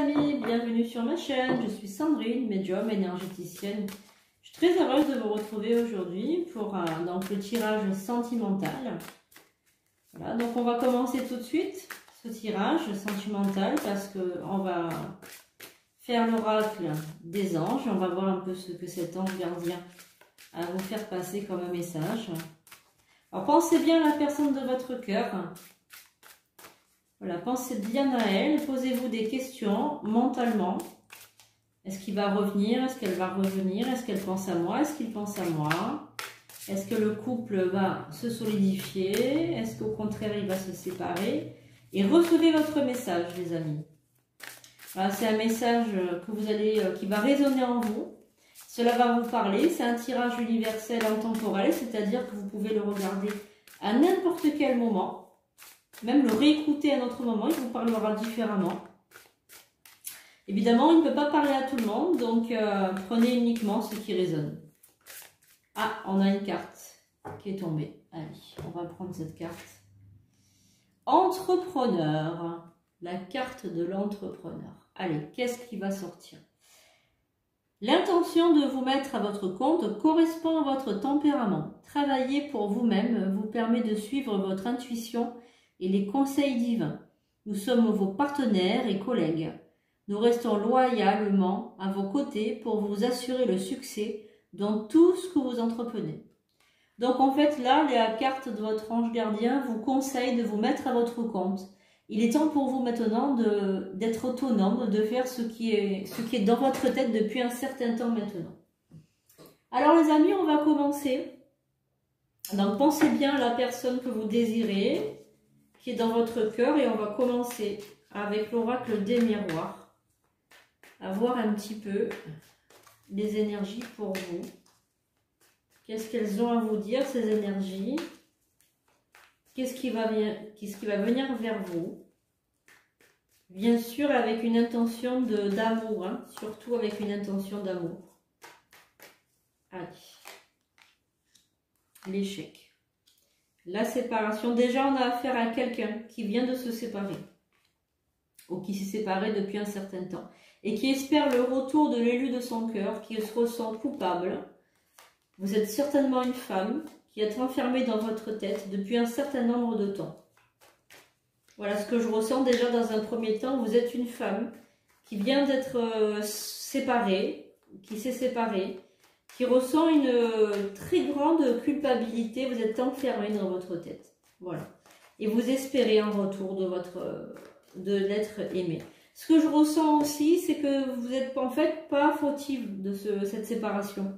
amis, bienvenue sur ma chaîne. Je suis Sandrine, médium énergéticienne. Je suis très heureuse de vous retrouver aujourd'hui pour donc le tirage sentimental. Voilà, donc on va commencer tout de suite ce tirage sentimental parce qu'on va faire l'oracle des anges. On va voir un peu ce que cet ange gardien a à vous faire passer comme un message. Alors pensez bien à la personne de votre cœur. Voilà, pensez bien à elle, posez-vous des questions mentalement. Est-ce qu'il va revenir? Est-ce qu'elle va revenir? Est-ce qu'elle pense à moi? Est-ce qu'il pense à moi? Est-ce que le couple va se solidifier? Est-ce qu'au contraire, il va se séparer? Et recevez votre message, les amis. Voilà, c'est un message que vous allez, qui va résonner en vous. Cela va vous parler. C'est un tirage universel intemporel, c'est-à-dire que vous pouvez le regarder à n'importe quel moment. Même le réécouter à un autre moment, il vous parlera différemment. Évidemment, il ne peut pas parler à tout le monde, donc prenez uniquement ce qui résonne. Ah, on a une carte qui est tombée. Allez, on va prendre cette carte. Entrepreneur, la carte de l'entrepreneur. Allez, qu'est-ce qui va sortir? L'intention de vous mettre à votre compte correspond à votre tempérament. Travailler pour vous-même vous permet de suivre votre intuition et les conseils divins. Nous sommes vos partenaires et collègues. Nous restons loyalement à vos côtés pour vous assurer le succès dans tout ce que vous entreprenez. Donc en fait là, la carte de votre ange gardien vous conseille de vous mettre à votre compte. Il est temps pour vous maintenant d'être autonome, de faire ce qui est dans votre tête depuis un certain temps maintenant. Alors les amis, on va commencer. Donc pensez bien à la personne que vous désirez, qui est dans votre cœur, et on va commencer avec l'oracle des miroirs, à voir un petit peu les énergies pour vous. Qu'est-ce qu'elles ont à vous dire, ces énergies? Qu'est-ce qui va venir vers vous? Bien sûr avec une intention d'amour, hein, surtout avec une intention d'amour. Allez, l'échec. La séparation, déjà on a affaire à quelqu'un qui vient de se séparer ou qui s'est séparé depuis un certain temps et qui espère le retour de l'élu de son cœur, qui se ressent coupable. Vous êtes certainement une femme qui est enfermée dans votre tête depuis un certain nombre de temps. Voilà ce que je ressens déjà dans un premier temps. Vous êtes une femme qui vient d'être séparée, qui s'est séparée, qui ressent une très grande culpabilité. Vous êtes enfermé dans votre tête. Voilà. Et vous espérez un retour de l'être aimé. Ce que je ressens aussi, c'est que vous n'êtes en fait pas fautive de cette séparation.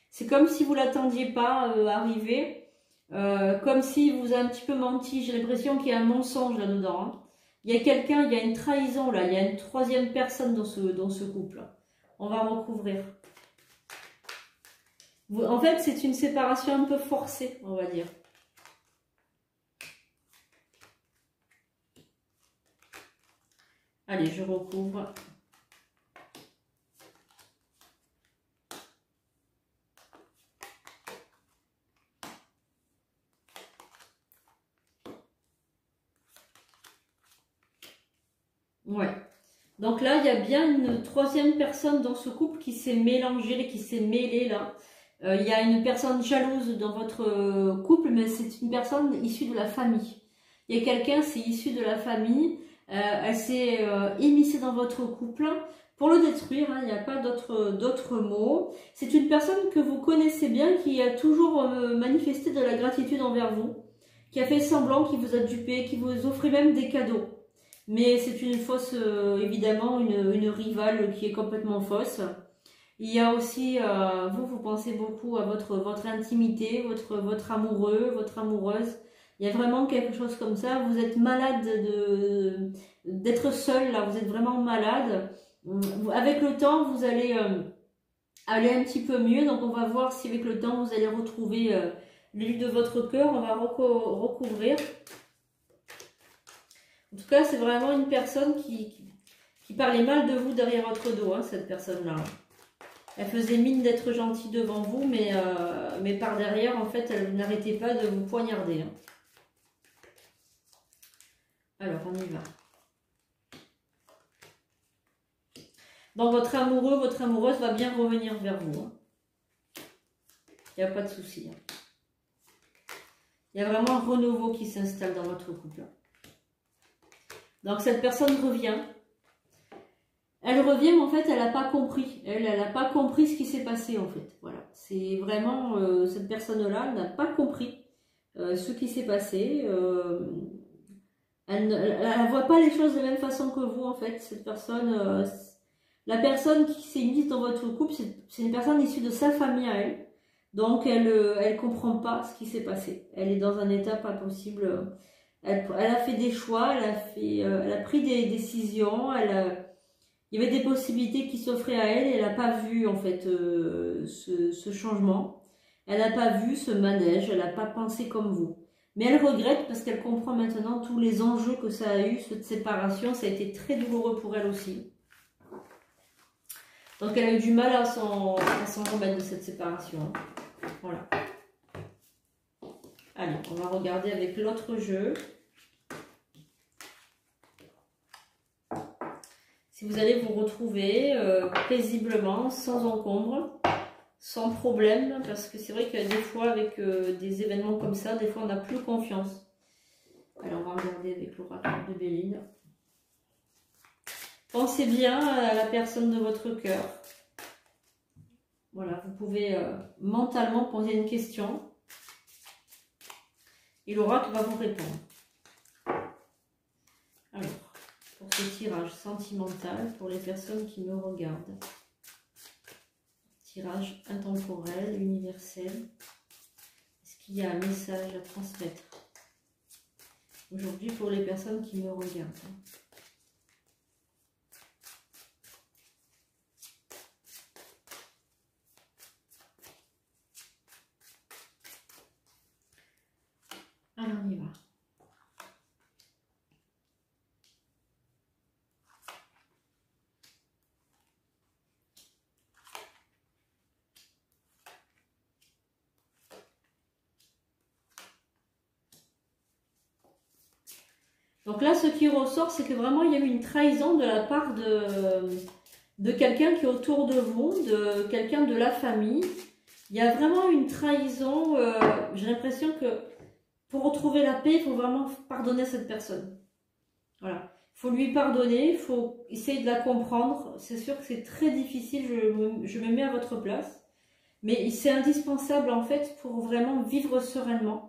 C'est comme si vous ne l'attendiez pas arriver, comme si vous a un petit peu menti. J'ai l'impression qu'il y a un mensonge là-dedans. Hein. Il y a quelqu'un, il y a une trahison là, il y a une troisième personne dans ce couple. On va recouvrir. En fait, c'est une séparation un peu forcée, on va dire. Allez, je recouvre. Ouais. Donc là, il y a bien une troisième personne dans ce couple qui s'est mélangée, qui s'est mêlée là. Il y a une personne jalouse dans votre couple, mais c'est une personne issue de la famille. Il y a quelqu'un, c'est issu de la famille, elle s'est immiscée dans votre couple pour le détruire, hein, il n'y a pas d'autre mot. C'est une personne que vous connaissez bien, qui a toujours manifesté de la gratitude envers vous, qui a fait semblant, qui vous a dupé, qui vous offrait même des cadeaux. Mais c'est une fausse, évidemment, une rivale qui est complètement fausse. Il y a aussi, vous pensez beaucoup à votre intimité, votre amoureux, votre amoureuse. Il y a vraiment quelque chose comme ça. Vous êtes malade d'être seul, là. Vous êtes vraiment malade. Avec le temps, vous allez aller un petit peu mieux. Donc, on va voir si avec le temps, vous allez retrouver l'élu de votre cœur. On va recouvrir. En tout cas, c'est vraiment une personne qui parlait mal de vous derrière votre dos, hein, cette personne-là. Elle faisait mine d'être gentille devant vous, mais par derrière, en fait, elle n'arrêtait pas de vous poignarder. Hein. Alors, on y va. Donc votre amoureux, votre amoureuse va bien revenir vers vous. Hein. Il n'y a pas de souci. Hein. Il y a vraiment un renouveau qui s'installe dans votre couple. Donc cette personne revient. Elle revient, mais en fait, elle n'a pas compris. Elle n'a pas compris ce qui s'est passé, en fait. Voilà. C'est vraiment, cette personne-là n'a pas compris ce qui s'est passé. Elle ne voit pas les choses de la même façon que vous, en fait. Cette personne, la personne qui s'est mise dans votre couple, c'est une personne issue de sa famille à elle. Donc, elle ne comprend pas ce qui s'est passé. Elle est dans un état pas possible. Elle a fait des choix, elle a pris des décisions, il y avait des possibilités qui s'offraient à elle et elle n'a pas vu en fait ce changement. Elle n'a pas vu ce manège, elle n'a pas pensé comme vous. Mais elle regrette parce qu'elle comprend maintenant tous les enjeux que ça a eu, cette séparation. Ça a été très douloureux pour elle aussi. Donc elle a eu du mal à s'en remettre de cette séparation. Voilà. Allez, on va regarder avec l'autre jeu. Si vous allez vous retrouver paisiblement, sans encombre, sans problème, parce que c'est vrai que des fois, avec des événements comme ça, des fois on n'a plus confiance. Alors, on va regarder avec l'oracle de Béline. Pensez bien à la personne de votre cœur. Voilà, vous pouvez mentalement poser une question et l'oracle va vous répondre. Alors, pour ce tirage sentimental, pour les personnes qui me regardent. Tirage intemporel, universel. Est-ce qu'il y a un message à transmettre aujourd'hui pour les personnes qui me regardent? Alors on y va. Donc là, ce qui ressort, c'est que vraiment, il y a eu une trahison de la part de quelqu'un qui est autour de vous, de quelqu'un de la famille. Il y a vraiment une trahison. J'ai l'impression que pour retrouver la paix, il faut vraiment pardonner à cette personne. Voilà. Il faut lui pardonner, il faut essayer de la comprendre. C'est sûr que c'est très difficile, je me mets à votre place. Mais c'est indispensable, en fait, pour vraiment vivre sereinement.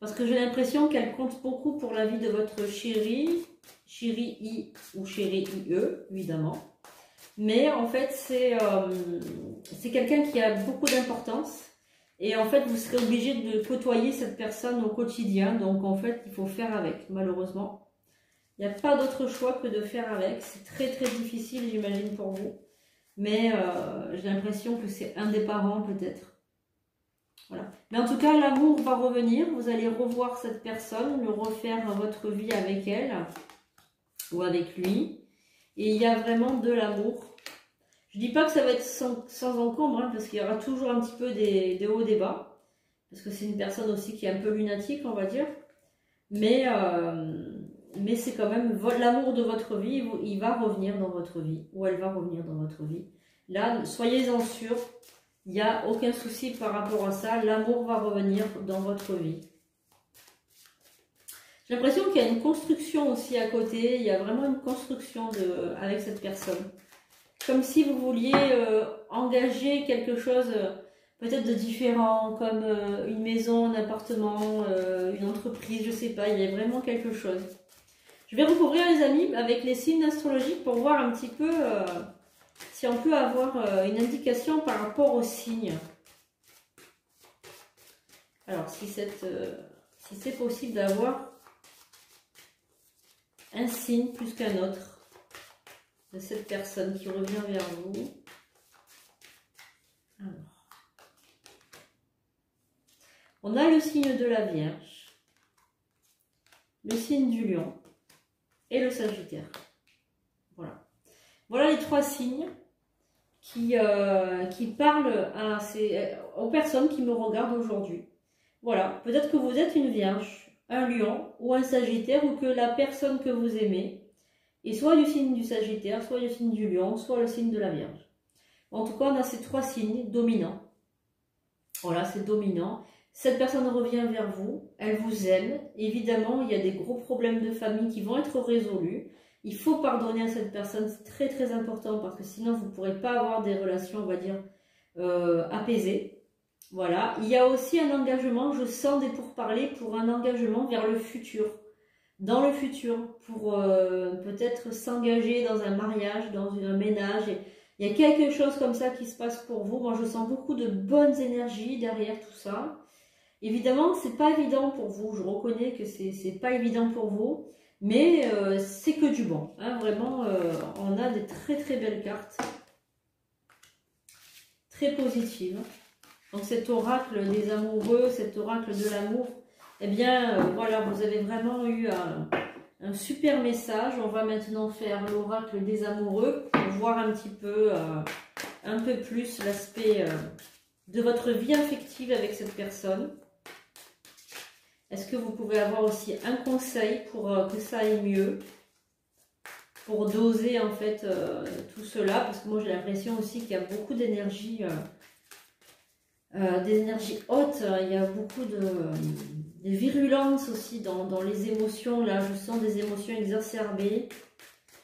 Parce que j'ai l'impression qu'elle compte beaucoup pour la vie de votre chérie I ou chérie IE, évidemment. Mais en fait, c'est quelqu'un qui a beaucoup d'importance. Et en fait, vous serez obligé de côtoyer cette personne au quotidien. Donc en fait, il faut faire avec, malheureusement. Il n'y a pas d'autre choix que de faire avec. C'est très très difficile, j'imagine, pour vous. Mais j'ai l'impression que c'est un des parents, peut-être. Voilà. Mais en tout cas, l'amour va revenir. Vous allez revoir cette personne, le refaire votre vie avec elle ou avec lui. Et il y a vraiment de l'amour. Je ne dis pas que ça va être sans encombre, hein, parce qu'il y aura toujours un petit peu des hauts, des bas. Parce que c'est une personne aussi qui est un peu lunatique, on va dire. Mais c'est quand même l'amour de votre vie. Il va revenir dans votre vie. Ou elle va revenir dans votre vie. Là, soyez-en sûrs. Il n'y a aucun souci par rapport à ça. L'amour va revenir dans votre vie. J'ai l'impression qu'il y a une construction aussi à côté. Il y a vraiment une construction avec cette personne. Comme si vous vouliez engager quelque chose peut-être de différent, comme une maison, un appartement, une entreprise, je ne sais pas. Il y a vraiment quelque chose. Je vais recouvrir les amis avec les signes astrologiques pour voir un petit peu... si on peut avoir une indication par rapport aux signes. Alors, si c'est possible d'avoir un signe plus qu'un autre de cette personne qui revient vers vous. Alors, on a le signe de la Vierge, le signe du Lion et le Sagittaire. Voilà. Voilà les trois signes qui parlent aux personnes qui me regardent aujourd'hui. Voilà, peut-être que vous êtes une Vierge, un Lion ou un Sagittaire, ou que la personne que vous aimez et soit du signe du Sagittaire, soit du signe du Lion, soit le signe de la Vierge. En tout cas, on a ces 3 signes dominants. Voilà, c'est dominant. Cette personne revient vers vous, elle vous aime. Évidemment, il y a des gros problèmes de famille qui vont être résolus. Il faut pardonner à cette personne, c'est très très important parce que sinon vous ne pourrez pas avoir des relations, on va dire, apaisées. Voilà, il y a aussi un engagement, je sens des pourparlers pour un engagement vers le futur. Dans le futur, pour peut-être s'engager dans un mariage, dans un ménage. Il y a quelque chose comme ça qui se passe pour vous. Moi, je sens beaucoup de bonnes énergies derrière tout ça. Évidemment, c'est pas évident pour vous. Je reconnais que c'est pas évident pour vous. Mais c'est que du bon. Hein. Vraiment, on a des très très belles cartes. Très positives. Donc cet oracle des amoureux, cet oracle de l'amour, eh bien, voilà, vous avez vraiment eu un super message. On va maintenant faire l'oracle des amoureux pour voir un petit peu, un peu plus l'aspect de votre vie affective avec cette personne. Est-ce que vous pouvez avoir aussi un conseil pour que ça aille mieux, pour doser en fait tout cela, parce que moi j'ai l'impression aussi qu'il y a beaucoup d'énergie, des énergies hautes, il y a beaucoup de virulence aussi dans les émotions. Là, je sens des émotions exacerbées.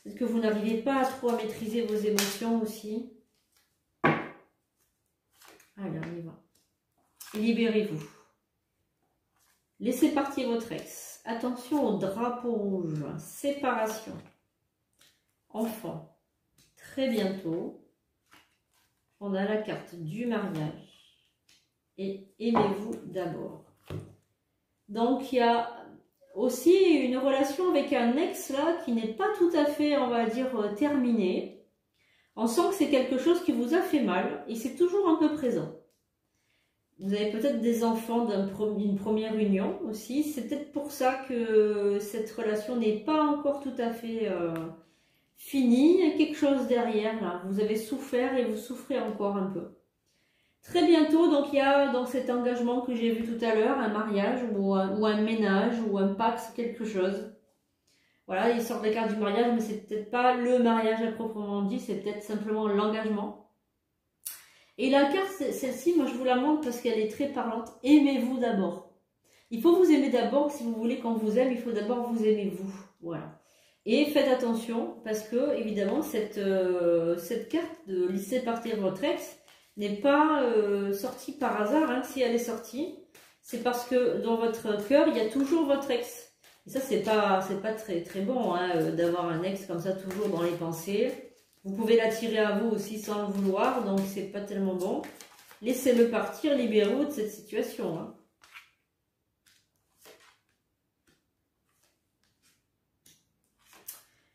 Est-ce que vous n'arrivez pas trop à maîtriser vos émotions aussi? Allez, on y va. Libérez-vous. Laissez partir votre ex. Attention au drapeau rouge. Séparation. Enfant. Très bientôt. On a la carte du mariage. Et aimez-vous d'abord. Donc, il y a aussi une relation avec un ex là qui n'est pas tout à fait, on va dire, terminée. On sent que c'est quelque chose qui vous a fait mal et c'est toujours un peu présent. Vous avez peut-être des enfants d'une première union aussi. C'est peut-être pour ça que cette relation n'est pas encore tout à fait finie. Il y a quelque chose derrière là. Vous avez souffert et vous souffrez encore un peu. Très bientôt, donc il y a dans cet engagement que j'ai vu tout à l'heure, un mariage ou un ménage ou un pax, quelque chose. Voilà, il sort de la carte du mariage, mais c'est peut-être pas le mariage à proprement dit, c'est peut-être simplement l'engagement. Et la carte, celle-ci, moi je vous la montre parce qu'elle est très parlante. Aimez-vous d'abord. Il faut vous aimer d'abord. Si vous voulez qu'on vous aime, il faut d'abord vous aimer vous. Voilà. Et faites attention parce que, évidemment, cette carte de laisser partir votre ex n'est pas sortie par hasard. Hein. Si elle est sortie, c'est parce que dans votre cœur, il y a toujours votre ex. Et ça, c'est pas très, très bon hein, d'avoir un ex comme ça toujours dans les pensées. Vous pouvez l'attirer à vous aussi sans le vouloir, donc c'est pas tellement bon. Laissez-le partir, libérez-vous de cette situation. Hein.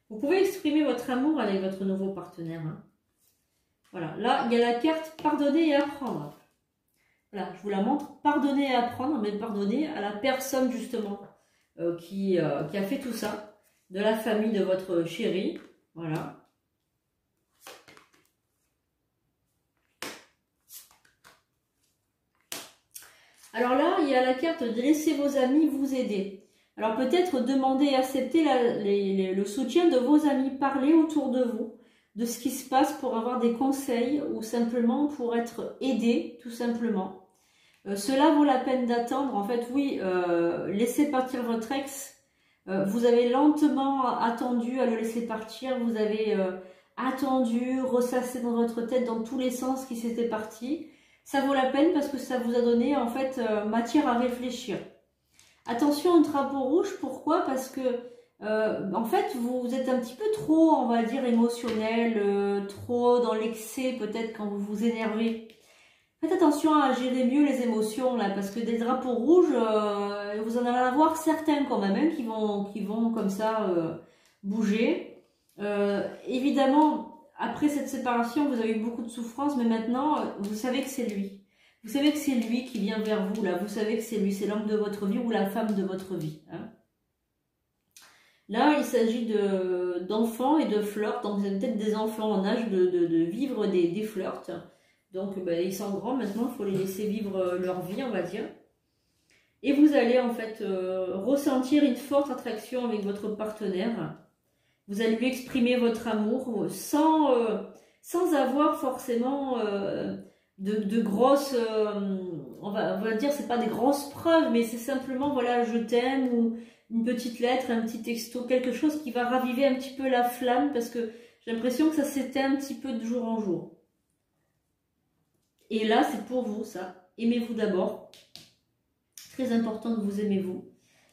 Vous pouvez exprimer votre amour avec votre nouveau partenaire. Hein. Voilà, là, il y a la carte pardonner et apprendre. Voilà, je vous la montre. Pardonner et apprendre, mais pardonner à la personne justement qui a fait tout ça, de la famille de votre chéri. Voilà. Alors là, il y a la carte de laisser vos amis vous aider. Alors peut-être demander et accepter le soutien de vos amis. Parler autour de vous de ce qui se passe pour avoir des conseils ou simplement pour être aidé, tout simplement. Cela vaut la peine d'attendre. En fait, oui, laissez partir votre ex. Vous avez lentement attendu à le laisser partir. Vous avez attendu, ressassé dans votre tête dans tous les sens qui s'était parti. Ça vaut la peine parce que ça vous a donné en fait matière à réfléchir. Attention au drapeau rouge, pourquoi? Parce que en fait vous êtes un petit peu trop, on va dire, émotionnel, trop dans l'excès peut-être quand vous vous énervez. Faites attention à gérer mieux les émotions là, parce que des drapeaux rouges, vous en allez avoir certains quand même hein, qui vont comme ça bouger. Évidemment. Après cette séparation, vous avez eu beaucoup de souffrance, mais maintenant, vous savez que c'est lui. Vous savez que c'est lui qui vient vers vous, là. Vous savez que c'est lui, c'est l'homme de votre vie ou la femme de votre vie. Hein. Là, il s'agit d'enfants et de flirts. Donc, vous avez peut-être des enfants en âge de vivre des flirts. Donc, ils sont grands maintenant, il faut les laisser vivre leur vie, on va dire. Et vous allez, en fait, ressentir une forte attraction avec votre partenaire. Vous allez lui exprimer votre amour sans avoir forcément de grosses, on va dire, c'est pas des grosses preuves, mais c'est simplement, voilà, je t'aime, ou une petite lettre, un petit texto, quelque chose qui va raviver un petit peu la flamme, parce que j'ai l'impression que ça s'éteint un petit peu de jour en jour. Et là, c'est pour vous, ça. Aimez-vous d'abord. Très important que vous aimez vous.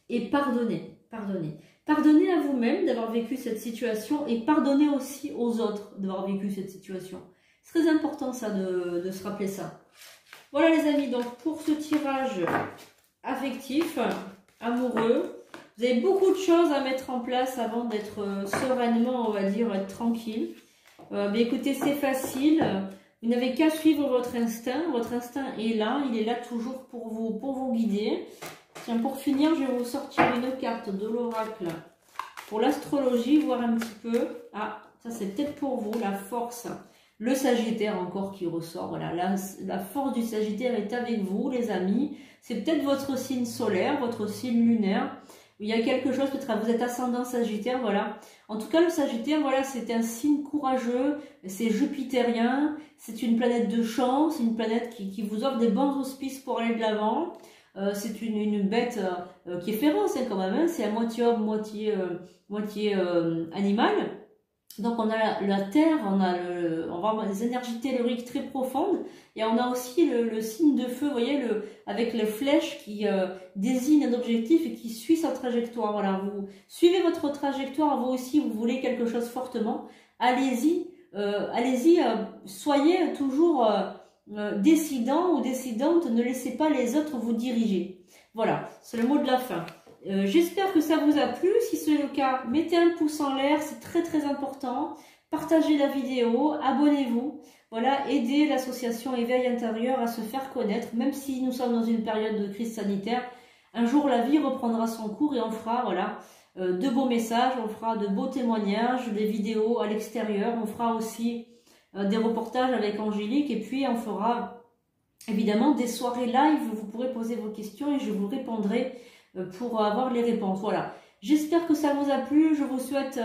Et pardonnez, pardonnez. Pardonnez à vous-même d'avoir vécu cette situation et pardonnez aussi aux autres d'avoir vécu cette situation. C'est très important ça de se rappeler ça. Voilà les amis, donc pour ce tirage affectif, amoureux, vous avez beaucoup de choses à mettre en place avant d'être sereinement, on va dire, être tranquille. Mais écoutez, c'est facile. Vous n'avez qu'à suivre votre instinct. Votre instinct est là, il est là toujours pour vous guider. Tiens, pour finir, je vais vous sortir une carte de l'oracle pour l'astrologie, voir un petit peu. Ah, ça c'est peut-être pour vous, la force. Le Sagittaire encore qui ressort. Voilà, la force du Sagittaire est avec vous, les amis. C'est peut-être votre signe solaire, votre signe lunaire. Il y a quelque chose, peut-être vous êtes ascendant Sagittaire, voilà. En tout cas, le Sagittaire, voilà, c'est un signe courageux, c'est jupitérien, c'est une planète de chance, une planète qui vous offre des bons auspices pour aller de l'avant. C'est une bête qui est féroce hein, quand même, hein. C'est à moitié homme, moitié animal. Donc on a la terre, on va avoir des énergies telluriques très profondes et on a aussi le signe de feu, vous voyez, avec les flèches qui désignent un objectif et qui suit sa trajectoire. Voilà, vous suivez votre trajectoire, vous aussi, vous voulez quelque chose fortement, allez-y, soyez toujours décidant ou décidante, ne laissez pas les autres vous diriger. Voilà, c'est le mot de la fin. J'espère que ça vous a plu. Si c'est le cas, mettez un pouce en l'air, c'est très très important. Partagez la vidéo, abonnez-vous. Voilà, aidez l'association Éveil Intérieur à se faire connaître, même si nous sommes dans une période de crise sanitaire. Un jour, la vie reprendra son cours et on fera voilà, de beaux messages, on fera de beaux témoignages, des vidéos à l'extérieur. On fera aussi des reportages avec Angélique et puis on fera évidemment des soirées live. Vous pourrez poser vos questions et je vous répondrai pour avoir les réponses. Voilà. J'espère que ça vous a plu. Je vous souhaite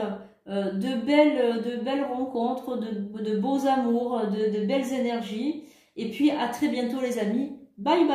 de belles rencontres, de beaux amours, de belles énergies. Et puis à très bientôt les amis. Bye bye.